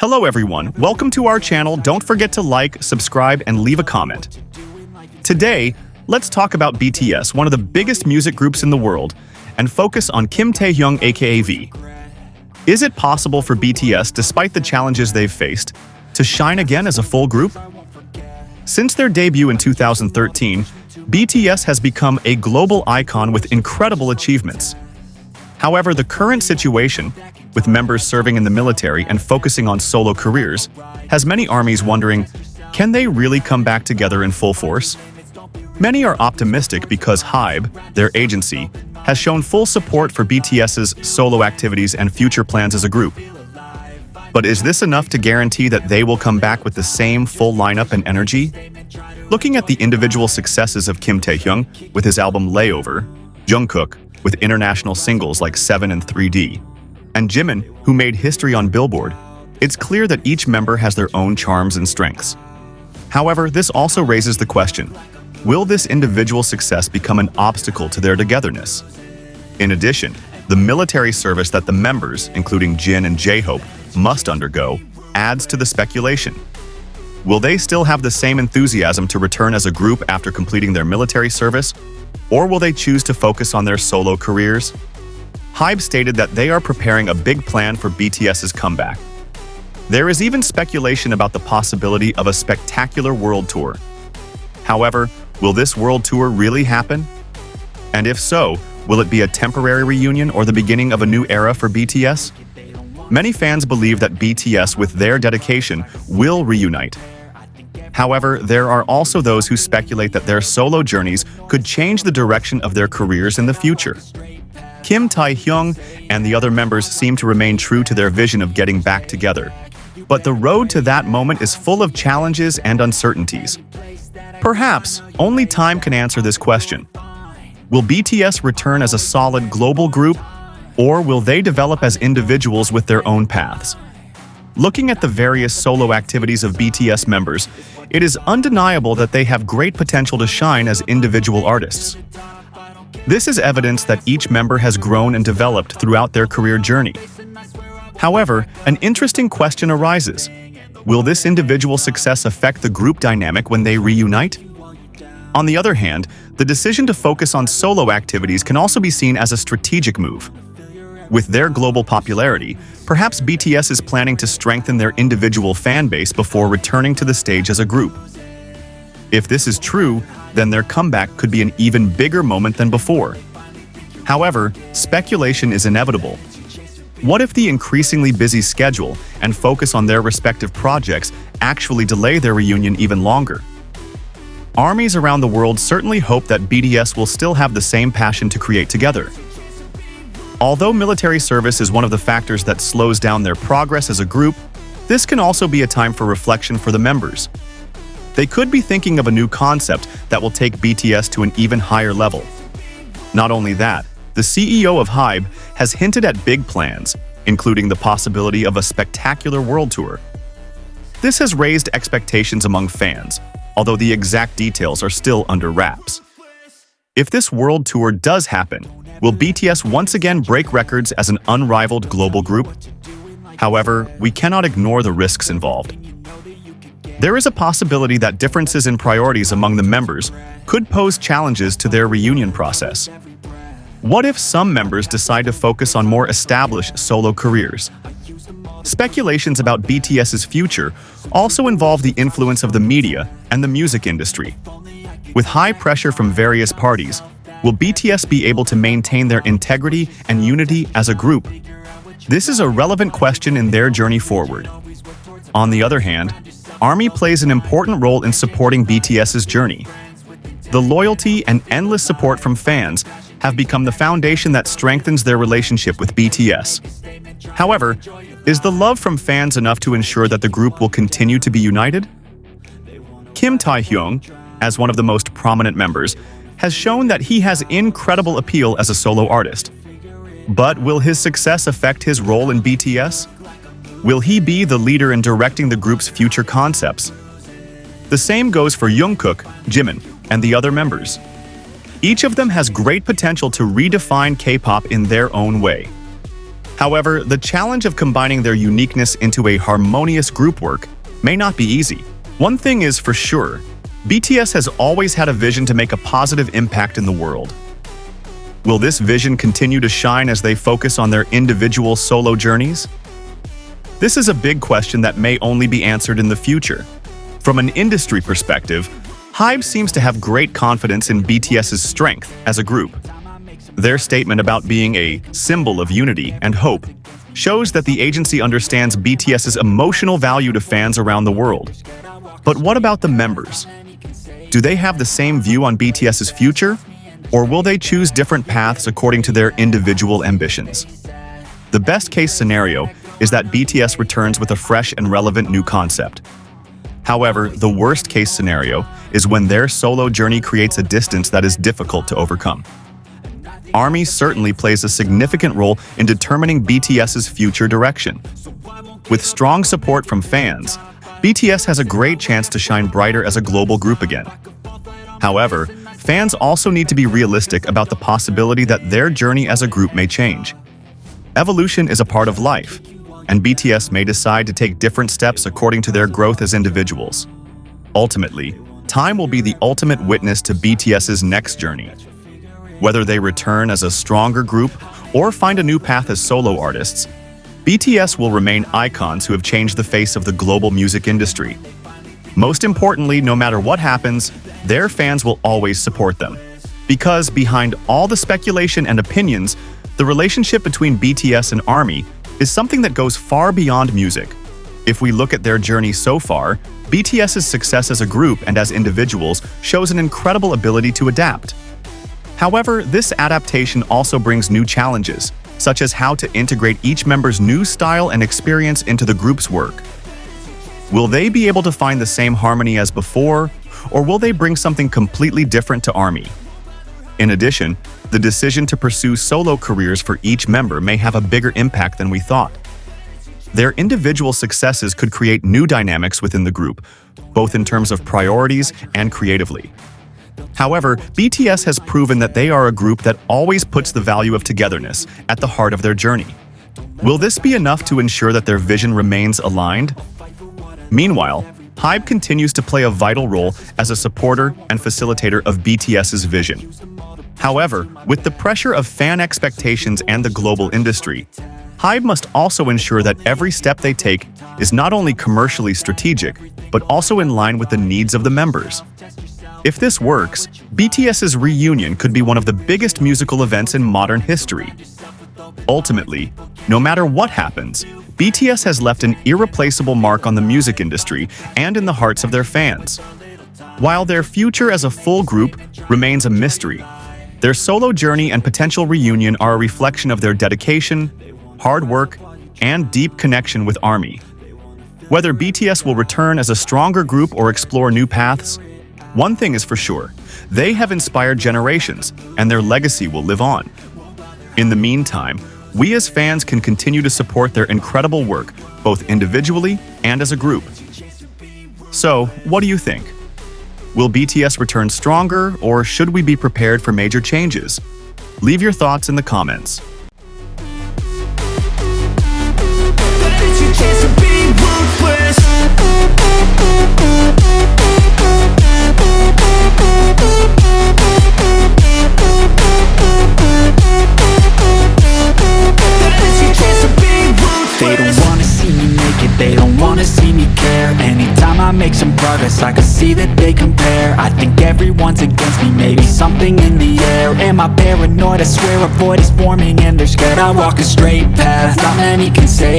Hello everyone, welcome to our channel. Don't forget to like, subscribe, and leave a comment. Today, let's talk about BTS, one of the biggest music groups in the world, and focus on Kim Taehyung aka V. Is it possible for BTS, despite the challenges they've faced, to shine again as a full group? Since their debut in 2013, BTS has become a global icon with incredible achievements. However, the current situation, with members serving in the military and focusing on solo careers, has many armies wondering, can they really come back together in full force? Many are optimistic because HYBE, their agency, has shown full support for BTS's solo activities and future plans as a group. But is this enough to guarantee that they will come back with the same full lineup and energy? Looking at the individual successes of Kim Taehyung with his album Layover, jeong-guk with international singles like 7 and 3D, and Jimin, who made history on Billboard, it's clear that each member has their own charms and strengths. However, this also raises the question, will this individual success become an obstacle to their togetherness? In addition, the military service that the members, including Jin and J-Hope, must undergo adds to the speculation. Will they still have the same enthusiasm to return as a group after completing their military service, or will they choose to focus on their solo careers? HYBE stated that they are preparing a big plan for BTS's comeback. There is even speculation about the possibility of a spectacular world tour. However, will this world tour really happen? And if so, will it be a temporary reunion or the beginning of a new era for BTS? Many fans believe that BTS, with their dedication, will reunite. However, there are also those who speculate that their solo journeys could change the direction of their careers in the future. Kim Taehyung and the other members seem to remain true to their vision of getting back together. But the road to that moment is full of challenges and uncertainties. Perhaps only time can answer this question. Will BTS return as a solid global group, or will they develop as individuals with their own paths? Looking at the various solo activities of BTS members, it is undeniable that they have great potential to shine as individual artists. This is evidence that each member has grown and developed throughout their career journey. However, an interesting question arises. Will this individual success affect the group dynamic when they reunite? On the other hand, the decision to focus on solo activities can also be seen as a strategic move. With their global popularity, perhaps BTS is planning to strengthen their individual fan base before returning to the stage as a group. If this is true, then their comeback could be an even bigger moment than before. However, speculation is inevitable. What if the increasingly busy schedule and focus on their respective projects actually delay their reunion even longer? Armies around the world certainly hope that BTS will still have the same passion to create together. Although military service is one of the factors that slows down their progress as a group, this can also be a time for reflection for the members. They could be thinking of a new concept that will take BTS to an even higher level. Not only that, the CEO of HYBE has hinted at big plans, including the possibility of a spectacular world tour. This has raised expectations among fans, although the exact details are still under wraps. If this world tour does happen, will BTS once again break records as an unrivaled global group? However, we cannot ignore the risks involved. There is a possibility that differences in priorities among the members could pose challenges to their reunion process. What if some members decide to focus on more established solo careers? Speculations about BTS's future also involve the influence of the media and the music industry. With high pressure from various parties, will BTS be able to maintain their integrity and unity as a group? This is a relevant question in their journey forward. On the other hand, ARMY plays an important role in supporting BTS's journey. The loyalty and endless support from fans have become the foundation that strengthens their relationship with BTS. However, is the love from fans enough to ensure that the group will continue to be united? Kim Taehyung, as one of the most prominent members, has shown that he has incredible appeal as a solo artist. But will his success affect his role in BTS? Will he be the leader in directing the group's future concepts? The same goes for jeong-guk, Jimin, and the other members. Each of them has great potential to redefine K-pop in their own way. However, the challenge of combining their uniqueness into a harmonious group work may not be easy. One thing is for sure, BTS has always had a vision to make a positive impact in the world. Will this vision continue to shine as they focus on their individual solo journeys? This is a big question that may only be answered in the future. From an industry perspective, HYBE seems to have great confidence in BTS's strength as a group. Their statement about being a symbol of unity and hope shows that the agency understands BTS's emotional value to fans around the world. But what about the members? Do they have the same view on BTS's future? Or will they choose different paths according to their individual ambitions? The best-case scenario is that BTS returns with a fresh and relevant new concept. However, the worst-case scenario is when their solo journey creates a distance that is difficult to overcome. ARMY certainly plays a significant role in determining BTS's future direction. With strong support from fans, BTS has a great chance to shine brighter as a global group again. However, fans also need to be realistic about the possibility that their journey as a group may change. Evolution is a part of life, and BTS may decide to take different steps according to their growth as individuals. Ultimately, time will be the ultimate witness to BTS's next journey. Whether they return as a stronger group or find a new path as solo artists, BTS will remain icons who have changed the face of the global music industry. Most importantly, no matter what happens, their fans will always support them. Because behind all the speculation and opinions, the relationship between BTS and ARMY is something that goes far beyond music. If we look at their journey so far, BTS's success as a group and as individuals shows an incredible ability to adapt. However, this adaptation also brings new challenges, such as how to integrate each member's new style and experience into the group's work. Will they be able to find the same harmony as before, or will they bring something completely different to ARMY? In addition, the decision to pursue solo careers for each member may have a bigger impact than we thought. Their individual successes could create new dynamics within the group, both in terms of priorities and creatively. However, BTS has proven that they are a group that always puts the value of togetherness at the heart of their journey. Will this be enough to ensure that their vision remains aligned? Meanwhile, HYBE continues to play a vital role as a supporter and facilitator of BTS's vision. However, with the pressure of fan expectations and the global industry, HYBE must also ensure that every step they take is not only commercially strategic, but also in line with the needs of the members. If this works, BTS's reunion could be one of the biggest musical events in modern history. Ultimately, no matter what happens, BTS has left an irreplaceable mark on the music industry and in the hearts of their fans. While their future as a full group remains a mystery, their solo journey and potential reunion are a reflection of their dedication, hard work, and deep connection with ARMY. Whether BTS will return as a stronger group or explore new paths, one thing is for sure, they have inspired generations, and their legacy will live on. In the meantime, we as fans can continue to support their incredible work, both individually and as a group. So, what do you think? Will BTS return stronger, or should we be prepared for major changes? Leave your thoughts in the comments. They don't wanna see me care. Anytime I make some progress, I can see that they compare. I think everyone's against me, maybe something in the air. Am I paranoid? I swear a void is forming and they're scared. I walk a straight path, not many can say